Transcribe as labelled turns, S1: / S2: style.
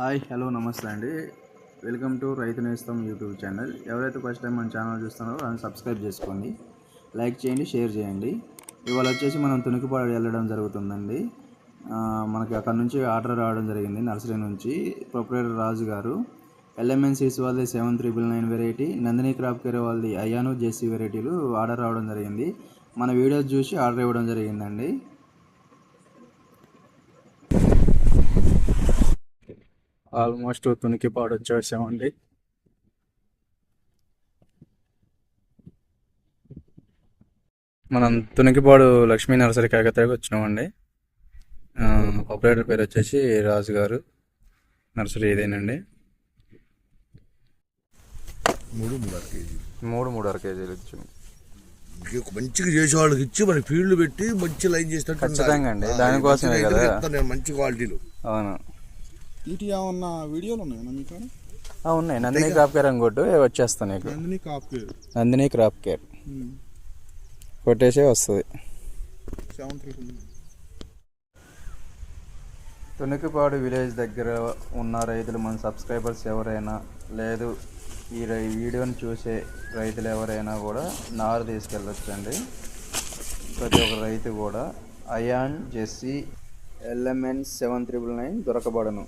S1: Hi hello నమస్తే అండి. Welcome to రైతు నేస్తం యూట్యూబ్ ఛానల్. ఎవరైతే ఫస్ట్ టైం మన ఛానల్ చూస్తున్నారో వాళ్ళని సబ్స్క్రైబ్ చేసుకోండి, లైక్ చేయండి, షేర్ చేయండి. ఇవాళ వచ్చేసి మనం తునికిపాడు వెళ్ళడం జరుగుతుందండి. మనకి అక్కడ నుంచి ఆర్డర్ రావడం జరిగింది నర్సరీ నుంచి. ప్రొపరేటర్ రాజు గారు LMN సీడ్స్ వాళ్ళది 7399 వెరైటీ, నందిని క్రాప్ కేర్ వాళ్ళది అయాను జెస్సీ వెరైటీలు ఆర్డర్ రావడం జరిగింది. మన వీడియోస్ చూసి ఆర్డర్ ఇవ్వడం జరిగిందండి. ఆల్మోస్ట్ తునికిపాడు వచ్చేసామండి. మనం తునికిపాడు లక్ష్మీ నర్సరీ కాకతీయకి వచ్చినామండి. ఆపరేటర్ పేరు వచ్చేసి రాజు గారు. నర్సరీ ఇదేనండి.
S2: 3.5 కేజీలు ఇచ్చింది.
S3: మంచిగా చేసే వాళ్ళకి ఇచ్చి మనకి ఫీల్డ్ పెట్టి మంచి లైన్ చేస్తాడు.
S2: ఖచ్చితంగా అండి, దానికోసమే కదా
S3: నేను మంచి క్వాలిటీలు.
S2: అవును,
S4: వీటి ఏమన్నా వీడియోలు ఉన్నాయన్నా మీకు?
S2: ఉన్నాయి. నందిని క్రాప్ కేర్ అని కొట్టు వచ్చేస్తాను. నీకు నందిని క్రాప్ కేర్ కొట్టేసే వస్తుంది. తునికిపాడు విలేజ్ దగ్గర ఉన్న రైతులు, మన సబ్స్క్రైబర్స్ ఎవరైనా లేదు ఈ వీడియోని చూసే రైతులు ఎవరైనా కూడా నారు తీసుకెళ్ళొచ్చండి. ప్రతి ఒక్క రైతు కూడా అయాన్ జెస్సీ LMN 7399 దొరకబడను.